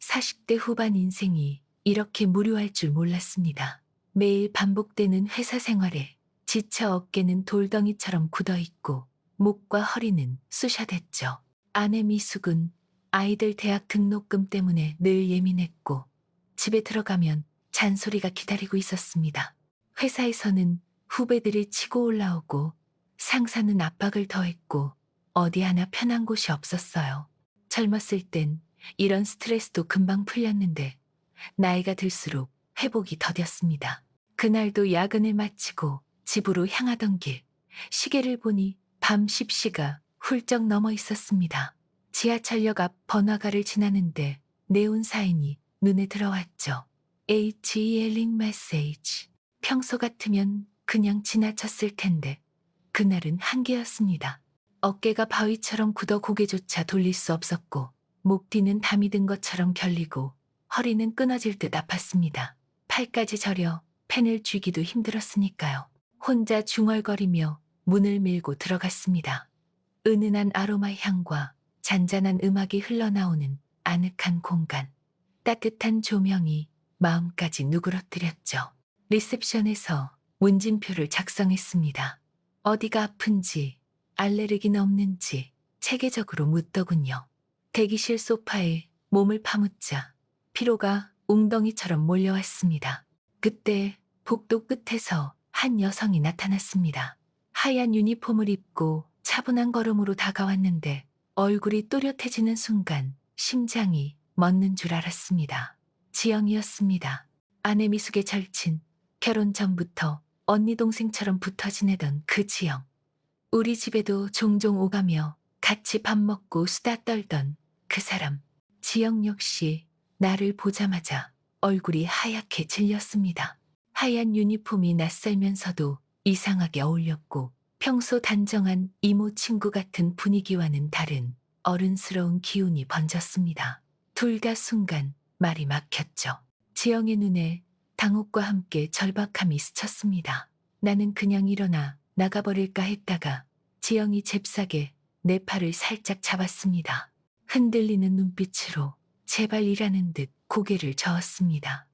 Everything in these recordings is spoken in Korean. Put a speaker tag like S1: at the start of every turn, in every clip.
S1: 40대 후반 인생이 이렇게 무료할 줄 몰랐습니다. 매일 반복되는 회사 생활에 지쳐 어깨는 돌덩이처럼 굳어있고 목과 허리는 쑤셔댔죠. 아내 미숙은 아이들 대학 등록금 때문에 늘 예민했고 집에 들어가면 잔소리가 기다리고 있었습니다. 회사에서는 후배들이 치고 올라오고 상사는 압박을 더했고 어디 하나 편한 곳이 없었어요. 젊었을 땐 이런 스트레스도 금방 풀렸는데 나이가 들수록 회복이 더뎠습니다. 그날도 야근을 마치고 집으로 향하던 길, 시계를 보니 밤 10시가 훌쩍 넘어 있었습니다. 지하철역 앞 번화가를 지나는데 네온 사인이 눈에 들어왔죠. H.E.L링 메시지. 평소 같으면 그냥 지나쳤을 텐데 그날은 한계였습니다. 어깨가 바위처럼 굳어 고개조차 돌릴 수 없었고 목 뒤는 담이 든 것처럼 결리고 허리는 끊어질 듯 아팠습니다. 팔까지 저려 펜을 쥐기도 힘들었으니까요. 혼자 중얼거리며 문을 밀고 들어갔습니다. 은은한 아로마 향과 잔잔한 음악이 흘러나오는 아늑한 공간. 따뜻한 조명이 마음까지 누그러뜨렸죠. 리셉션에서 문진표를 작성했습니다. 어디가 아픈지, 알레르기는 없는지 체계적으로 묻더군요. 대기실 소파에 몸을 파묻자 피로가 웅덩이처럼 몰려왔습니다. 그때 복도 끝에서 한 여성이 나타났습니다. 하얀 유니폼을 입고 차분한 걸음으로 다가왔는데 얼굴이 또렷해지는 순간 심장이 멎는 줄 알았습니다. 지영이었습니다. 아내 미숙의 절친, 결혼 전부터 언니 동생처럼 붙어 지내던 그 지영. 우리 집에도 종종 오가며 같이 밥 먹고 수다 떨던 그 사람. 지영 역시 나를 보자마자 얼굴이 하얗게 질렸습니다. 하얀 유니폼이 낯설면서도 이상하게 어울렸고 평소 단정한 이모 친구 같은 분위기와는 다른 어른스러운 기운이 번졌습니다. 둘 다 순간 말이 막혔죠. 지영의 눈에 당혹과 함께 절박함이 스쳤습니다. 나는 그냥 일어나 나가버릴까 했다가 지영이 잽싸게 내 팔을 살짝 잡았습니다. 흔들리는 눈빛으로 제발 이라는 듯 고개를 저었습니다.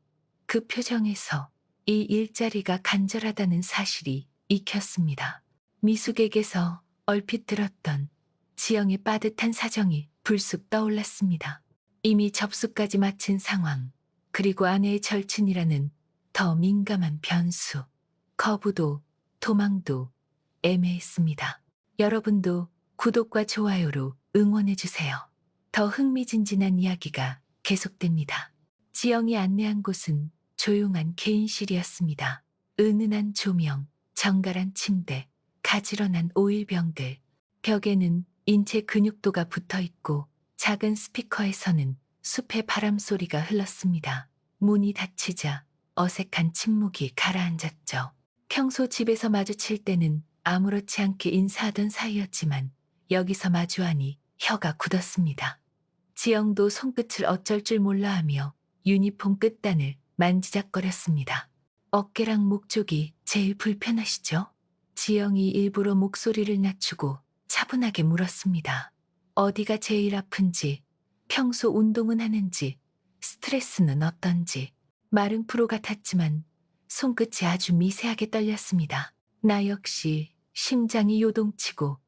S1: 그 표정에서 이 일자리가 간절하다는 사실이 익혔습니다. 미숙에게서 얼핏 들었던 지영의 빠듯한 사정이 불쑥 떠올랐습니다. 이미 접수까지 마친 상황, 그리고 아내의 절친이라는 더 민감한 변수, 거부도 도망도 애매했습니다. 여러분도 구독과 좋아요로 응원해주세요. 더 흥미진진한 이야기가 계속됩니다. 지영이 안내한 곳은 조용한 개인실이었습니다. 은은한 조명, 정갈한 침대, 가지런한 오일병들, 벽에는 인체 근육도가 붙어 있고 작은 스피커에서는 숲의 바람 소리가 흘렀습니다. 문이 닫히자 어색한 침묵이 가라앉았죠. 평소 집에서 마주칠 때는 아무렇지 않게 인사하던 사이였지만 여기서 마주하니 혀가 굳었습니다. 지영도 손끝을 어쩔 줄 몰라 하며 유니폼 끝단을 만지작거렸습니다. 어깨랑 목 쪽이 제일 불편하시죠? 지영이 일부러 목소리를 낮추고 차분하게 물었습니다. 어디가 제일 아픈지, 평소 운동은 하는지, 스트레스는 어떤지. 말은 프로 같았지만 손끝이 아주 미세하게 떨렸습니다. 나 역시 심장이 요동치고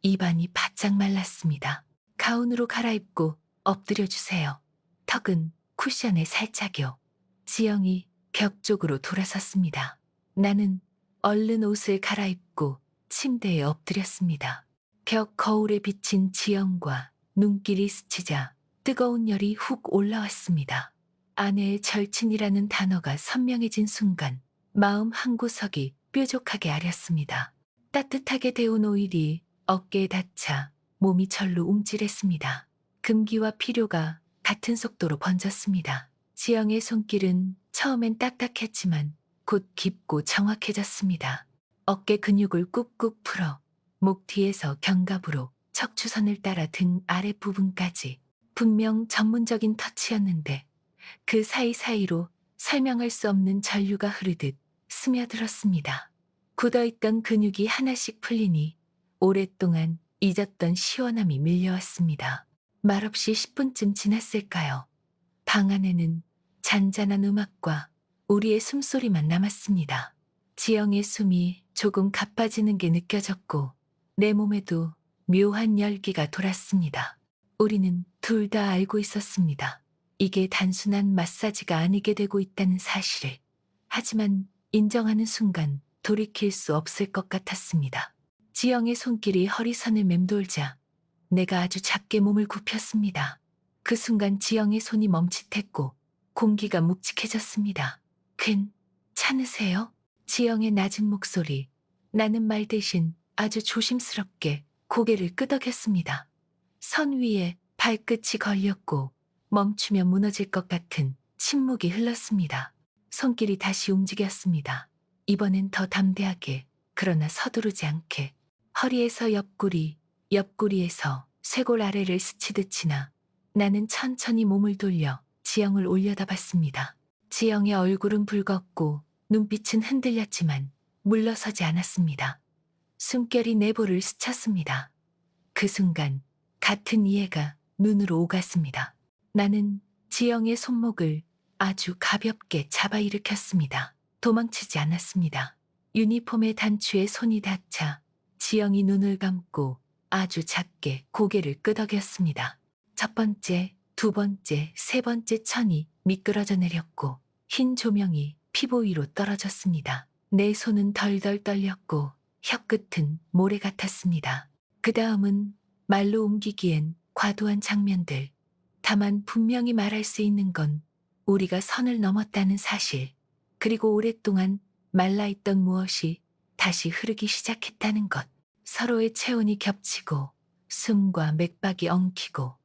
S1: 입안이 바짝 말랐습니다. 가운으로 갈아입고 엎드려 주세요. 턱은 쿠션에 살짝요. 지영이 벽 쪽으로 돌아섰습니다. 나는 얼른 옷을 갈아입고 침대에 엎드렸습니다. 벽 거울에 비친 지영과 눈길이 스치자 뜨거운 열이 훅 올라왔습니다. 아내의 절친이라는 단어가 선명해진 순간 마음 한구석이 뾰족하게 아렸습니다. 따뜻하게 데운 오일이 어깨에 닿자 몸이 절로 움찔했습니다. 금기와 피로가 같은 속도로 번졌습니다. 지영의 손길은 처음엔 딱딱했지만 곧 깊고 정확해졌습니다. 어깨 근육을 꾹꾹 풀어 목 뒤에서 견갑으로 척추선을 따라 등 아랫부분까지. 분명 전문적인 터치였는데 그 사이사이로 설명할 수 없는 전류가 흐르듯 스며들었습니다. 굳어있던 근육이 하나씩 풀리니 오랫동안 잊었던 시원함이 밀려왔습니다. 말없이 10분쯤 지났을까요? 방 안에는 잔잔한 음악과 우리의 숨소리만 남았습니다. 지영의 숨이 조금 가빠지는 게 느껴졌고 내 몸에도 묘한 열기가 돌았습니다. 우리는 둘 다 알고 있었습니다. 이게 단순한 마사지가 아니게 되고 있다는 사실을. 하지만 인정하는 순간 돌이킬 수 없을 것 같았습니다. 지영의 손길이 허리선을 맴돌자 내가 아주 작게 몸을 굽혔습니다. 그 순간 지영의 손이 멈칫했고 공기가 묵직해졌습니다. 괜찮으세요? 지영의 낮은 목소리. 나는 말 대신 아주 조심스럽게 고개를 끄덕였습니다. 선 위에 발끝이 걸렸고 멈추면 무너질 것 같은 침묵이 흘렀습니다. 손길이 다시 움직였습니다. 이번엔 더 담대하게, 그러나 서두르지 않게. 허리에서 옆구리, 옆구리에서 쇄골 아래를 스치듯 지나 나는 천천히 몸을 돌려 지영을 올려다봤습니다. 지영의 얼굴은 붉었고 눈빛은 흔들렸지만 물러서지 않았습니다. 숨결이 내 볼을 스쳤습니다. 그 순간 같은 이해가 눈으로 오갔습니다. 나는 지영의 손목을 아주 가볍게 잡아 일으켰습니다. 도망치지 않았습니다. 유니폼의 단추에 손이 닿자 지영이 눈을 감고 아주 작게 고개를 끄덕였습니다. 첫 번째, 두 번째, 세 번째 천이 미끄러져 내렸고 흰 조명이 피부 위로 떨어졌습니다. 내 손은 덜덜 떨렸고 혀끝은 모래 같았습니다. 그 다음은 말로 옮기기엔 과도한 장면들. 다만 분명히 말할 수 있는 건 우리가 선을 넘었다는 사실, 그리고 오랫동안 말라있던 무엇이 다시 흐르기 시작했다는 것. 서로의 체온이 겹치고 숨과 맥박이 엉키고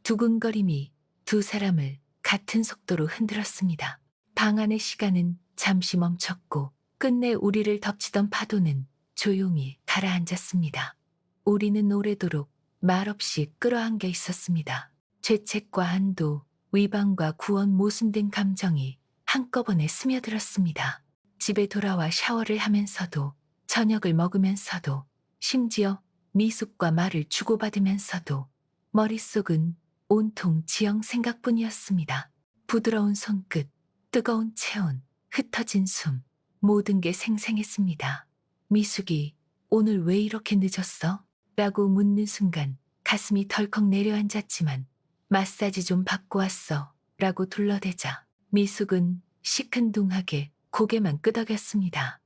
S1: 두근거림이 두 사람을 같은 속도로 흔들었습니다. 방 안의 시간은 잠시 멈췄고 끝내 우리를 덮치던 파도는 조용히 가라앉았습니다. 우리는 오래도록 말없이 끌어안겨 있었습니다. 죄책과 안도, 위방과 구원 모순된 감정이 한꺼번에 스며들었습니다. 집에 돌아와 샤워를 하면서도, 저녁을 먹으면서도, 심지어 미숙과 말을 주고받으면서도 머릿속은 온통 지영 생각뿐이었습니다. 부드러운 손끝, 뜨거운 체온, 흩어진 숨, 모든 게 생생했습니다. 미숙이 오늘 왜 이렇게 늦었어? 라고 묻는 순간 가슴이 덜컥 내려앉았지만 마사지 좀 받고 왔어 라고 둘러대자 미숙은 시큰둥하게 고개만 끄덕였습니다.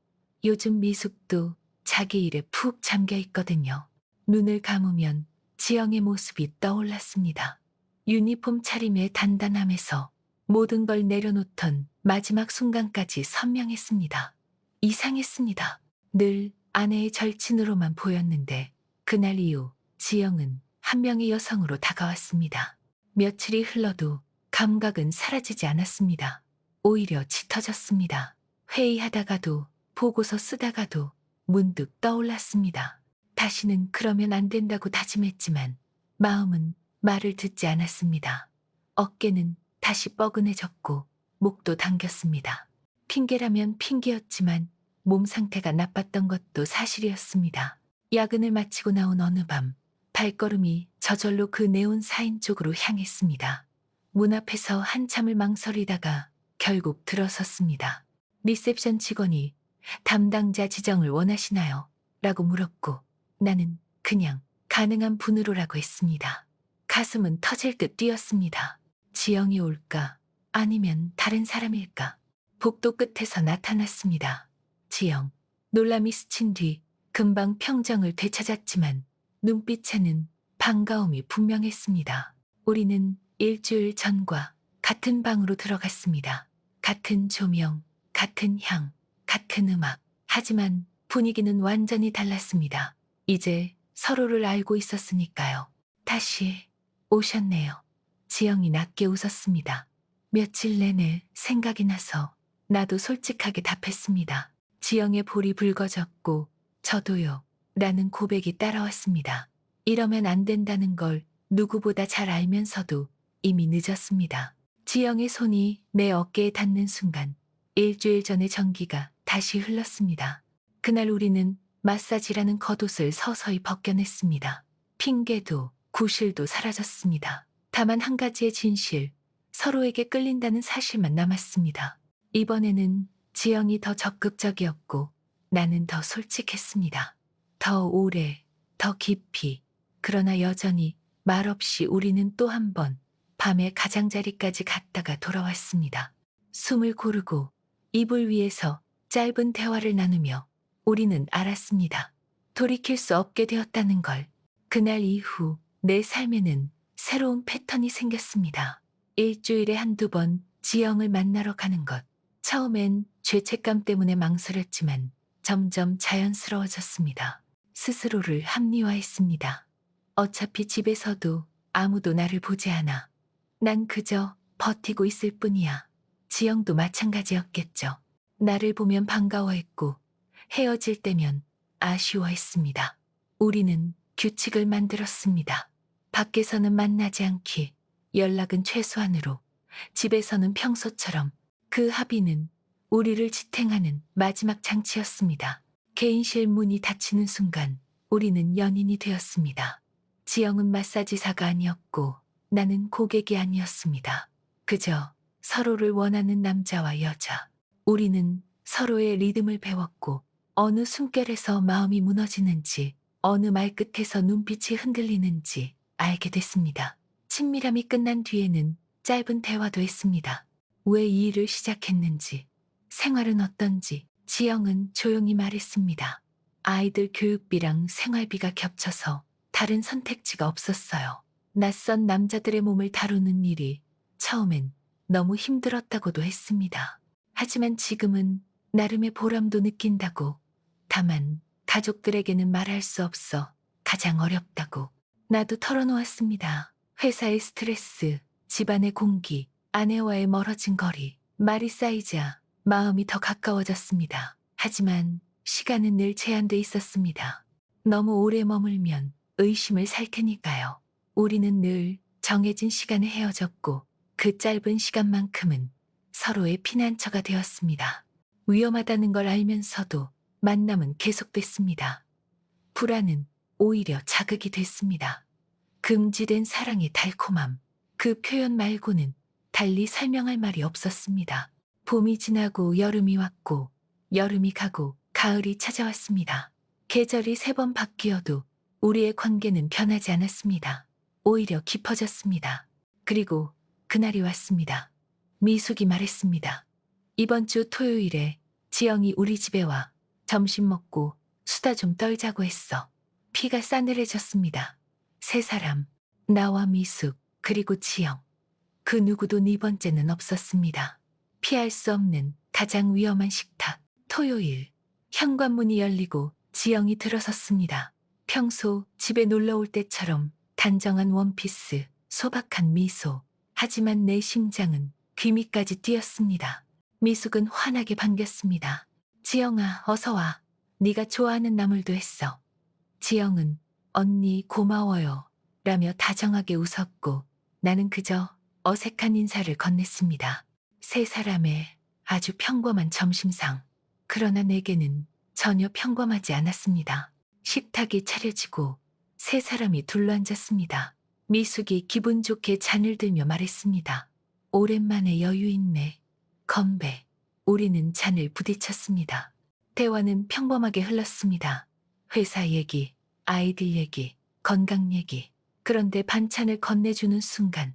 S1: 요즘 미숙도 자기 일에 푹 잠겨 있거든요. 눈을 감으면 지영의 모습이 떠올랐습니다. 유니폼 차림의 단단함에서 모든 걸 내려놓던 마지막 순간까지 선명했습니다. 이상했습니다. 늘 아내의 절친으로만 보였는데 그날 이후 지영은 한 명의 여성으로 다가왔습니다. 며칠이 흘러도 감각은 사라지지 않았습니다. 오히려 짙어졌습니다. 회의하다가도 보고서 쓰다가도 문득 떠올랐습니다. 다시는 그러면 안 된다고 다짐했지만 마음은 말을 듣지 않았습니다. 어깨는 다시 뻐근해졌고 목도 당겼습니다. 핑계라면 핑계였지만 몸 상태가 나빴던 것도 사실이었습니다. 야근을 마치고 나온 어느 밤 발걸음이 저절로 그 네온 사인 쪽으로 향했습니다. 문 앞에서 한참을 망설이다가 결국 들어섰습니다. 리셉션 직원이 담당자 지정을 원하시나요? 라고 물었고 나는 그냥 가능한 분으로라고 했습니다. 가슴은 터질 듯 뛰었습니다. 지영이 올까? 아니면 다른 사람일까? 복도 끝에서 나타났습니다. 지영. 놀람이 스친 뒤 금방 평정을 되찾았지만 눈빛에는 반가움이 분명했습니다. 우리는 일주일 전과 같은 방으로 들어갔습니다. 같은 조명, 같은 향, 같은 음악. 하지만 분위기는 완전히 달랐습니다. 이제 서로를 알고 있었으니까요. 다시 오셨네요. 지영이 낮게 웃었습니다. 며칠 내내 생각이 나서 나도 솔직하게 답했습니다. 지영의 볼이 붉어졌고 저도요. 라는 고백이 따라왔습니다. 이러면 안 된다는 걸 누구보다 잘 알면서도 이미 늦었습니다. 지영의 손이 내 어깨에 닿는 순간 일주일 전의 전기가 다시 흘렀습니다. 그날 우리는 마사지라는 겉옷을 서서히 벗겨냈습니다. 핑계도 구실도 사라졌습니다. 다만 한 가지의 진실, 서로에게 끌린다는 사실만 남았습니다. 이번에는 지영이 더 적극적이었고 나는 더 솔직했습니다. 더 오래, 더 깊이. 그러나 여전히 말없이 우리는 또 한 번 밤의 가장자리까지 갔다가 돌아왔습니다. 숨을 고르고 이불 위에서 짧은 대화를 나누며 우리는 알았습니다. 돌이킬 수 없게 되었다는 걸. 그날 이후 내 삶에는 새로운 패턴이 생겼습니다. 일주일에 한두 번 지영을 만나러 가는 것. 처음엔 죄책감 때문에 망설였지만 점점 자연스러워졌습니다. 스스로를 합리화했습니다. 어차피 집에서도 아무도 나를 보지 않아. 난 그저 버티고 있을 뿐이야. 지영도 마찬가지였겠죠. 나를 보면 반가워했고 헤어질 때면 아쉬워했습니다. 우리는 규칙을 만들었습니다. 밖에서는 만나지 않기, 연락은 최소한으로, 집에서는 평소처럼. 그 합의는 우리를 지탱하는 마지막 장치였습니다. 개인실 문이 닫히는 순간 우리는 연인이 되었습니다. 지영은 마사지사가 아니었고 나는 고객이 아니었습니다. 그저 서로를 원하는 남자와 여자. 우리는 서로의 리듬을 배웠고 어느 숨결에서 마음이 무너지는지, 어느 말끝에서 눈빛이 흔들리는지 알게 됐습니다. 친밀함이 끝난 뒤에는 짧은 대화도 했습니다. 왜 이 일을 시작했는지, 생활은 어떤지. 지영은 조용히 말했습니다. 아이들 교육비랑 생활비가 겹쳐서 다른 선택지가 없었어요. 낯선 남자들의 몸을 다루는 일이 처음엔 너무 힘들었다고도 했습니다. 하지만 지금은 나름의 보람도 느낀다고. 다만 가족들에게는 말할 수 없어 가장 어렵다고. 나도 털어놓았습니다. 회사의 스트레스, 집안의 공기, 아내와의 멀어진 거리. 말이 쌓이자 마음이 더 가까워졌습니다. 하지만 시간은 늘 제한돼 있었습니다. 너무 오래 머물면 의심을 살 테니까요. 우리는 늘 정해진 시간에 헤어졌고 그 짧은 시간만큼은 서로의 피난처가 되었습니다. 위험하다는 걸 알면서도 만남은 계속됐습니다. 불안은 오히려 자극이 됐습니다. 금지된 사랑의 달콤함, 그 표현 말고는 달리 설명할 말이 없었습니다. 봄이 지나고 여름이 왔고 여름이 가고 가을이 찾아왔습니다. 계절이 3번 바뀌어도 우리의 관계는 변하지 않았습니다. 오히려 깊어졌습니다. 그리고 그날이 왔습니다. 미숙이 말했습니다. 이번 주 토요일에 지영이 우리 집에 와. 점심 먹고 수다 좀 떨자고 했어. 피가 싸늘해졌습니다. 세 사람, 나와 미숙, 그리고 지영. 그 누구도 네 번째는 없었습니다. 피할 수 없는 가장 위험한 식탁. 토요일, 현관문이 열리고 지영이 들어섰습니다. 평소 집에 놀러 올 때처럼 단정한 원피스, 소박한 미소. 하지만 내 심장은 귀미까지 뛰었습니다. 미숙은 환하게 반겼습니다. 지영아, 어서 와. 네가 좋아하는 나물도 했어. 지영은 언니 고마워요 라며 다정하게 웃었고 나는 그저 어색한 인사를 건넸습니다. 세 사람의 아주 평범한 점심상. 그러나 내게는 전혀 평범하지 않았습니다. 식탁이 차려지고 세 사람이 둘러앉았습니다. 미숙이 기분 좋게 잔을 들며 말했습니다. 오랜만에 여유 있네. 건배. 우리는 잔을 부딪혔습니다. 대화는 평범하게 흘렀습니다. 회사 얘기, 아이들 얘기, 건강 얘기. 그런데 반찬을 건네주는 순간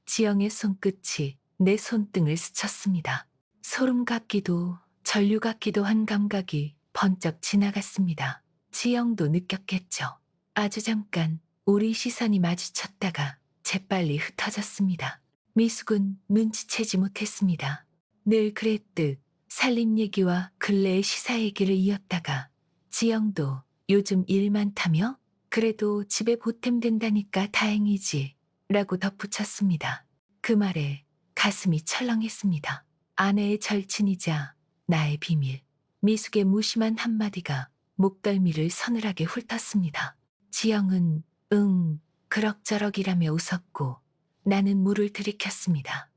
S1: 지영의 손끝이 내 손등을 스쳤습니다. 소름 같기도 전류 같기도 한 감각이 번쩍 지나갔습니다. 지영도 느꼈겠죠. 아주 잠깐 우리 시선이 마주쳤다가 재빨리 흩어졌습니다. 미숙은 눈치채지 못했습니다. 늘 그랬듯 살림 얘기와 근래의 시사 얘기를 이었다가 지영도 요즘 일 많다며? 그래도 집에 보탬된다니까 다행이지 라고 덧붙였습니다. 그 말에 가슴이 철렁했습니다. 아내의 절친이자 나의 비밀. 미숙의 무심한 한마디가 목덜미를 서늘하게 훑었습니다. 지영은 응, 그럭저럭이라며 웃었고 나는 물을 들이켰습니다.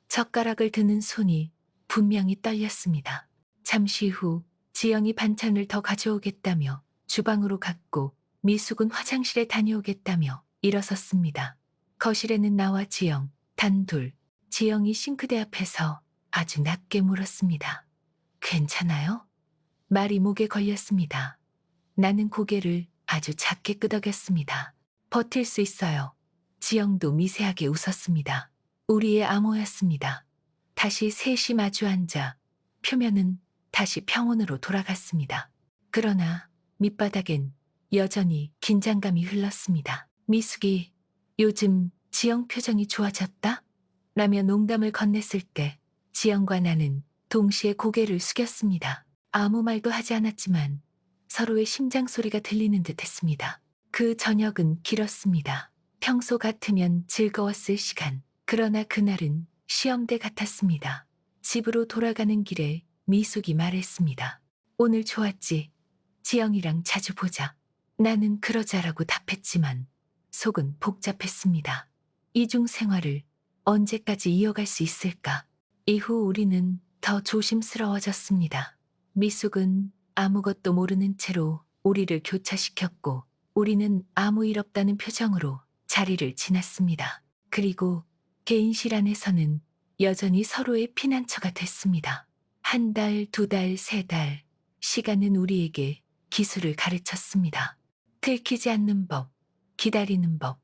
S1: 젓가락을 드는 손이 분명히 떨렸습니다. 잠시 후 지영이 반찬을 더 가져오겠다며 주방으로 갔고 미숙은 화장실에 다녀오겠다며 일어섰습니다. 거실에는 나와 지영, 단둘. 지영이 싱크대 앞에서 아주 낮게 물었습니다. 괜찮아요? 말이 목에 걸렸습니다. 나는 고개를 아주 작게 끄덕였습니다. 버틸 수 있어요. 지영도 미세하게 웃었습니다. 우리의 암호였습니다. 다시 셋이 마주 앉아 표면은 다시 평온으로 돌아갔습니다. 그러나 밑바닥엔 여전히 긴장감이 흘렀습니다. 미숙이 요즘 지영 표정이 좋아졌다? 라며 농담을 건넸을 때 지영과 나는 동시에 고개를 숙였습니다. 아무 말도 하지 않았지만 서로의 심장 소리가 들리는 듯 했습니다. 그 저녁은 길었습니다. 평소 같으면 즐거웠을 시간. 그러나 그날은 시험대 같았습니다. 집으로 돌아가는 길에 미숙이 말했습니다. 오늘 좋았지? 지영이랑 자주 보자. 나는 그러자라고 답했지만 속은 복잡했습니다. 이중 생활을 언제까지 이어갈 수 있을까? 이후 우리는 더 조심스러워졌습니다. 미숙은 아무것도 모르는 채로 우리를 교차시켰고 우리는 아무 일 없다는 표정으로 자리를 지났습니다. 그리고 개인실 안에서는 여전히 서로의 피난처가 됐습니다. 한 달, 두 달, 세 달, 시간은 우리에게 기술을 가르쳤습니다. 들키지 않는 법, 기다리는 법,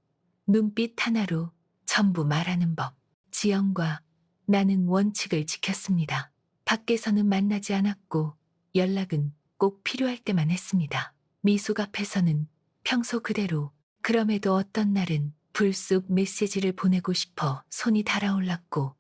S1: 눈빛 하나로 전부 말하는 법. 지영과 나는 원칙을 지켰습니다. 밖에서는 만나지 않았고 연락은 꼭 필요할 때만 했습니다. 미숙 앞에서는 평소 그대로, 그럼에도 어떤 날은 불쑥 메시지를 보내고 싶어 손이 달아올랐고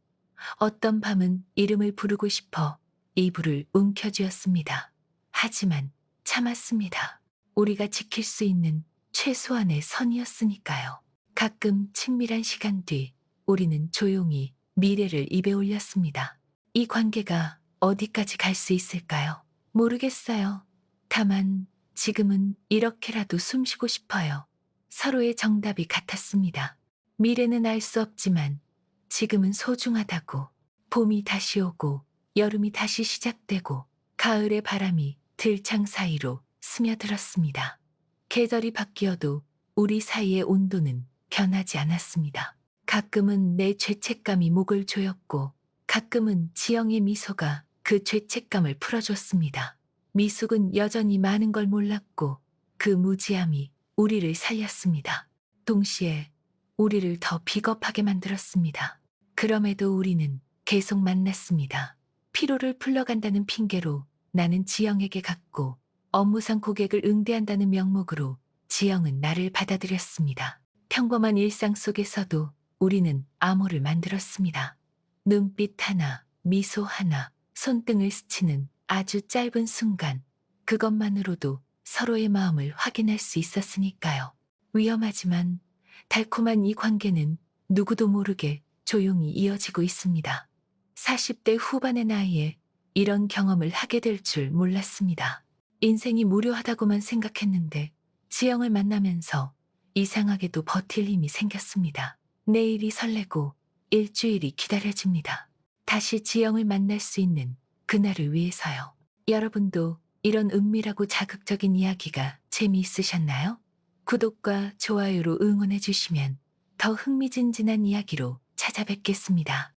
S1: 어떤 밤은 이름을 부르고 싶어 이불을 움켜쥐었습니다. 하지만 참았습니다. 우리가 지킬 수 있는 최소한의 선이었으니까요. 가끔 친밀한 시간 뒤 우리는 조용히 미래를 입에 올렸습니다. 이 관계가 어디까지 갈 수 있을까요? 모르겠어요. 다만 지금은 이렇게라도 숨 쉬고 싶어요. 서로의 정답이 같았습니다. 미래는 알 수 없지만 지금은 소중하다고. 봄이 다시 오고 여름이 다시 시작되고 가을의 바람이 들창 사이로 스며들었습니다. 계절이 바뀌어도 우리 사이의 온도는 변하지 않았습니다. 가끔은 내 죄책감이 목을 조였고 가끔은 지영의 미소가 그 죄책감을 풀어줬습니다. 미숙은 여전히 많은 걸 몰랐고 그 무지함이 우리를 살렸습니다. 동시에 우리를 더 비겁하게 만들었습니다. 그럼에도 우리는 계속 만났습니다. 피로를 풀러간다는 핑계로 나는 지영에게 갔고 업무상 고객을 응대한다는 명목으로 지영은 나를 받아들였습니다. 평범한 일상 속에서도 우리는 암호를 만들었습니다. 눈빛 하나, 미소 하나, 손등을 스치는 아주 짧은 순간, 그것만으로도 서로의 마음을 확인할 수 있었으니까요. 위험하지만 달콤한 이 관계는 누구도 모르게 조용히 이어지고 있습니다. 40대 후반의 나이에 이런 경험을 하게 될 줄 몰랐습니다. 인생이 무료하다고만 생각했는데 지영을 만나면서 이상하게도 버틸 힘이 생겼습니다. 내일이 설레고 일주일이 기다려집니다. 다시 지영을 만날 수 있는 그날을 위해서요. 여러분도 이런 은밀하고 자극적인 이야기가 재미있으셨나요? 구독과 좋아요로 응원해 주시면 더 흥미진진한 이야기로 찾아뵙겠습니다.